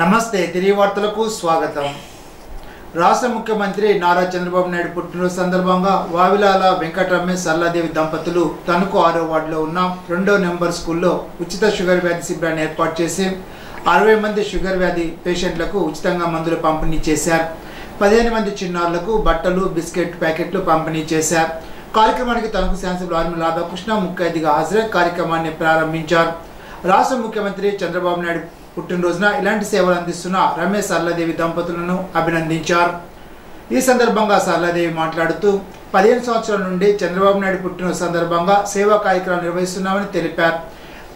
నమస్తే తిరిగి వార్తలకు స్వాగతం. రాష్ట్ర ముఖ్యమంత్రి నారా చంద్రబాబు నాయుడు పుట్టినరోజు సందర్భంగా వావిలాల వెంకటరమేష్ సరళాదేవి దంపతులు తణుకు 6వ వార్డులో ఉన్న 2వ నెంబర్ స్కూల్లో ఉచిత షుగర్ వ్యాధి శిబిరాన్ని ఏర్పాటు చేసి 60 మంది షుగర్ వ్యాధి పేషెంట్లకు ఉచితంగా మందులు పంపిణీ చేశారు. 15 మంది చిన్నారులకు బట్టలు బిస్కెట్ ప్యాకెట్లు పంపిణీ చేశారు. కార్యక్రమానికి తణుకు శాసనసభ్యులు ఆర్మీ రాధాకృష్ణ ముఖ్య అతిథిగా హాజరై కార్యక్రమాన్ని ప్రారంభించారు. రాష్ట్ర ముఖ్యమంత్రి చంద్రబాబు నాయుడు పుట్టినరోజున ఇలాంటి సేవలు అందిస్తున్న రమేష్ సరళాదేవి దంపతులను అభినందించారు. ఈ సందర్భంగా సరళాదేవి మాట్లాడుతూ 15 సంవత్సరాల నుండి చంద్రబాబు నాయుడు పుట్టినరోజు సందర్భంగా సేవా కార్యక్రమాలు నిర్వహిస్తున్నామని తెలిపారు.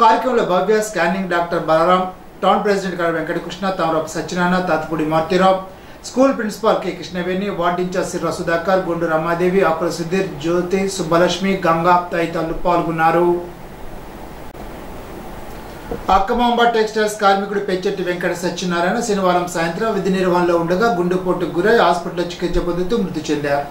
కార్యక్రమంలో Bhavya, scanning doctor Balaram, town president గారు Venkatakrishna, Tamarapu Satyanarayana, Tatapudi Martirao, school principal K Krishnaveni, ward in charge Sirra Sudhakar, Gundu Ramadevi, ఆకుల సుధీర్, జ్యోతి, సుబ్బలక్ష్మి, గంగా తదితరులు పాల్గొన్నారు. అక్కమాంబ టెక్స్టైల్స్ కార్మికుడు పెచ్చెట్టి వెంకట సత్యనారాయణ శనివారం సాయంత్రం విధి నిర్వహణలో ఉండగా గుండెపోటుకు గురై హాస్పిటల్లో చికిత్స పొందుతూ మృతి చెందారు.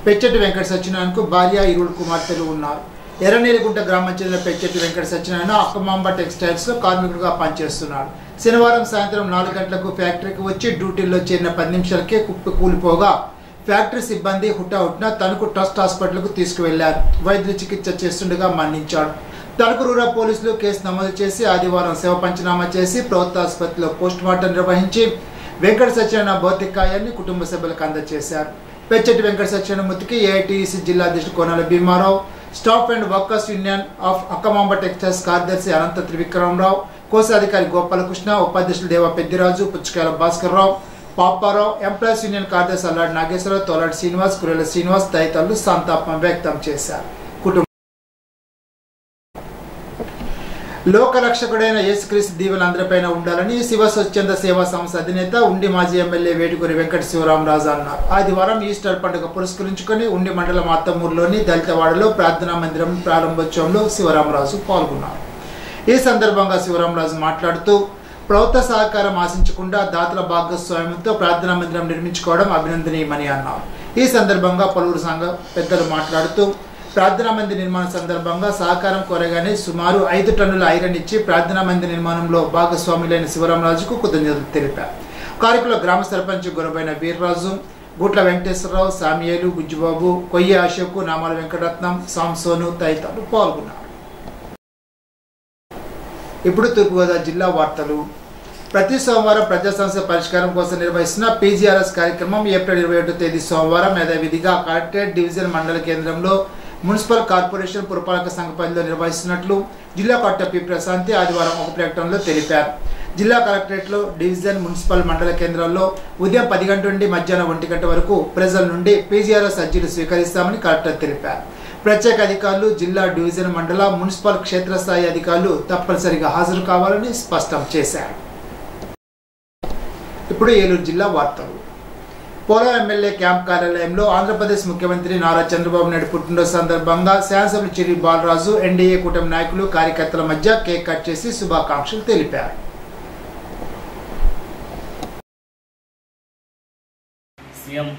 పెచ్చెట్టి వెంకట సత్యనారాయణకు భార్య, 2 కుమార్తెలు ఉన్నారు. ఎర్రనీలగుంట గ్రామం చెందిన పెచ్చెట్టి వెంకట సత్యనారాయణ అక్కమాంబ టెక్స్టైల్స్ లో కార్మికుడిగా పనిచేస్తున్నాడు. శనివారం సాయంత్రం 4 గంటలకు ఫ్యాక్టరీకి వచ్చి డ్యూటీల్లో చేరిన 10 నిమిషాలకే కుప్పి కూలిపోగా ఫ్యాక్టరీ సిబ్బంది హుటాహుటిన తణుకు ట్రస్ట్ హాస్పిటల్కు తీసుకువెళ్లారు. వైద్యులు చికిత్స చేస్తుండగా మరణించాడు. తణుకు రూరల్ పోలీసులు కేసు నమోదు చేసి ఆదివారం శవ పంచనామా చేసి ప్రభుత్వ ఆసుపత్రిలో పోస్ట్ మార్టం నిర్వహించి వెంకట సత్యనారాయణ భౌతికాయాన్ని కుటుంబ సభ్యులకు అందజేశారు. పెచ్చెట్టి వెంకట సత్యనారాయణ మృతికి ఏఐటీసీ జిల్లా అధ్యక్షుడు Konala Bhimarao, staff and workers union of Akkamamba textiles కార్యదర్శి అనంత త్రివిక్రమరావు, కోశాధికారి గోపాలకృష్ణ, ఉపాధ్యక్షులు దేవ పెద్దిరాజు, పుచ్చకాయల భాస్కర్ రావు, పాపారావు, ఎంప్లాయీస్ యూనియన్ కార్యదర్శి అల్లాడి నాగేశ్వరరావు, తోలాడి శ్రీనివాస్, కురేల శ్రీనివాస్ తదితరులు సంతాపం వ్యక్తం చేశారు. లోకరక్షకుడైన యేసుక్రీస్తు దీవెన అందరిపైన ఉండాలని శివ స్వచ్ఛంద సేవా సంస్థ అధినేత ఉండి మాజీ ఎమ్మెల్యే వేటుకూరి వెంకట శివరామరాజు అన్నారు. ఆదివారం ఈస్టర్ పండుగ పురస్కరించుకొని ఉండి మండలం అత్తమూరులోని దళితవాడలో ప్రార్థనా మందిరం ప్రారంభోత్సవంలో శివరామరాజు పాల్గొన్నారు. ఈ సందర్భంగా శివరామరాజు మాట్లాడుతూ ప్రభుత్వ సహకారం ఆశించకుండా దాతల భాగస్వామ్యంతో ప్రార్థనా మందిరం నిర్మించుకోవడం అభినందనీయమని అన్నారు. ఈ సందర్భంగా పలువురు సంఘ పెద్దలు మాట్లాడుతూ ప్రార్థనా మందిర నిర్మాణ సందర్భంగా సహకారం కోరగానే సుమారు 5 టన్నుల ఐరన్ ఇచ్చి ప్రార్థనా మందిర నిర్మాణంలో భాగస్వాములైన శివరామరాజుకు కృతజ్ఞతలు తెలిపారు. కార్యక్రమంలో గ్రామ సర్పంచ్ గురబైన వీర్రాజు, గుట్ల వెంకటేశ్వరరావు, సామియేలు, గుజ్జుబాబు, కొయ్య అశోక్, నామాల వెంకటరత్నం, సాంసోను తదితరులు పాల్గొన్నారు. ఇప్పుడు తూర్పుగోదావరి జిల్లా వార్తలు. ప్రతి సోమవారం ప్రజా సమస్య పరిష్కారం కోసం నిర్వహిస్తున్న పీజీఆర్ఎస్ కార్యక్రమం ఏప్రిల్ 21వ తేదీ సోమవారం యథావిధిగా కలెక్టరేట్ డివిజన్ మండల కేంద్రంలో మున్సిపల్ కార్పొరేషన్ పురపాలక సంఘ పరిధిలో నిర్వహిస్తున్నట్లు జిల్లా కలెక్టర్ పి ప్రశాంతి ఆదివారం ఒక ప్రకటనలో తెలిపారు. జిల్లా కలెక్టరేట్లో డివిజన్, మున్సిపల్ మండల కేంద్రాల్లో ఉదయం 10 గంటల నుండి మధ్యాహ్నం 1 గంట వరకు ప్రజల నుండి పీజీఆర్ఎస్ అర్జీలు స్వీకరిస్తామని కలెక్టర్ తెలిపారు. ప్రత్యేక అధికారులు, జిల్లా, డివిజన్, మండల, మున్సిపల్ క్షేత్రస్థాయి అధికారులు తప్పనిసరిగా హాజరు కావాలని స్పష్టం చేశారు. ఇప్పుడు ఏలూరు జిల్లా వార్తలు. పోలా ఎమ్మెల్యే క్యాంప్ కార్యాలయంలో ఆంధ్రప్రదేశ్ ముఖ్యమంత్రి నారా చంద్రబాబు నాయుడు పుట్టినరోజు సందర్భంగా శాసనసభ్యులు చిరి బాలరాజు, ఎన్డీఏ కూటమి నాయకులు, కార్యకర్తల మధ్య కేక్ కట్ చేసి శుభాకాంక్షలు తెలిపారు. సీఎం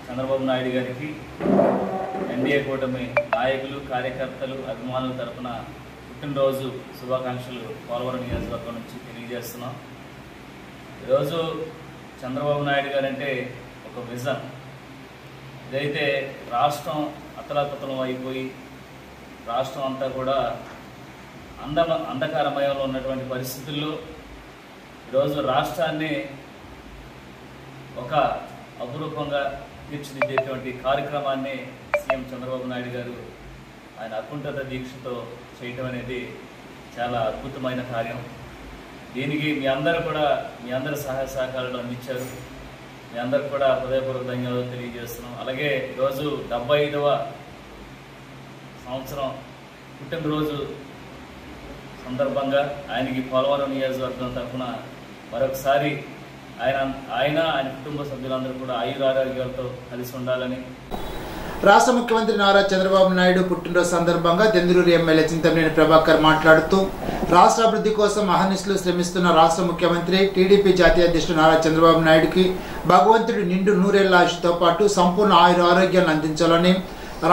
చంద్రబాబు నాయుడు గారికి ఎన్డీఏ కూటమి నాయకులు, కార్యకర్తలు, అభిమానుల తరఫున పుట్టినరోజు శుభాకాంక్షలు పోలవరం నియోజకవర్గం నుంచి తెలియజేస్తున్నాం. ఈరోజు చంద్రబాబు నాయుడు గారంటే ఒక విజన్. ఇదైతే రాష్ట్రం అతలాకుతలం అయిపోయి రాష్ట్రం అంతా కూడా అంధకారమయంలో ఉన్నటువంటి పరిస్థితుల్లో ఈరోజు రాష్ట్రాన్ని ఒక అపురూపంగా తీర్చిదిద్దేటువంటి కార్యక్రమాన్ని సీఎం చంద్రబాబు నాయుడు గారు ఆయన అకుంఠిత దీక్షతో చేయటం అనేది చాలా అద్భుతమైన కార్యం. దీనికి మీ అందరి సహాయ సహకారాలు అందించారు. మీ అందరికి కూడా హృదయపూర్వక ధన్యవాదాలు తెలియజేస్తున్నాం. అలాగే ఈరోజు 75వ సంవత్సరం పుట్టినరోజు సందర్భంగా ఆయనకి పోలవరం నియోజకవర్గం తరఫున మరొకసారి ఆయన కుటుంబ సభ్యులందరూ కూడా ఆయురారోగ్యాలతో కలిసి ఉండాలని. రాష్ట్ర ముఖ్యమంత్రి నారా చంద్రబాబు నాయుడు పుట్టినరోజు సందర్భంగా దెందులూరు ఎమ్మెల్యే చింతమనేని ప్రభాకర్ మాట్లాడుతూ రాష్ట్ర అభివృద్ధి కోసం అహర్నిశలు శ్రమిస్తున్న రాష్ట్ర ముఖ్యమంత్రి టీడీపీ జాతీయ అధ్యక్షుడు నారా చంద్రబాబు నాయుడుకి భగవంతుడి నిండు నూరేళ్ల ఆయుష్తో పాటు సంపూర్ణ ఆరోగ్యాన్ని అందించాలని,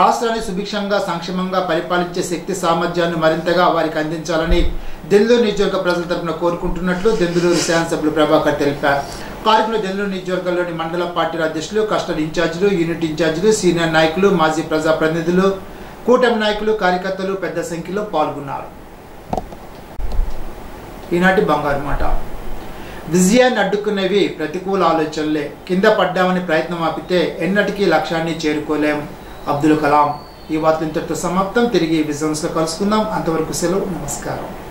రాష్ట్రాన్ని సుభిక్షంగా సంక్షేమంగా పరిపాలించే శక్తి సామర్థ్యాన్ని మరింతగా వారికి అందించాలని దెందులూరు నియోజకవర్గ ప్రజల తరపున కోరుకుంటున్నట్లు దెందులూరు శాసనసభ్యులు ప్రభాకర్ తెలిపారు. కార్యక్రమంలో దెందులూరు నియోజకవర్గంలోని మండల పార్టీల అధ్యక్షులు, క్లస్టర్ ఇన్ఛార్జీలు, యూనిట్ ఇన్ఛార్జీలు, సీనియర్ నాయకులు, మాజీ ప్రజాప్రతినిధులు, కూటమి నాయకులు, కార్యకర్తలు పెద్ద సంఖ్యలో పాల్గొన్నారు. ఈనాటి బంగారు మాట. విజయాన్ని అడ్డుకునేవి ప్రతికూల ఆలోచనలే. కింద పడ్డామని ప్రయత్నం ఆపితే ఎన్నటికీ లక్ష్యాన్ని చేరుకోలేం. అబ్దుల్ కలాం. ఈ వార్త ఇంతటితో సమాప్తం. తిరిగి విజన్స్ లో కలుసుకుందాం. అంతవరకు సెలవు. నమస్కారం.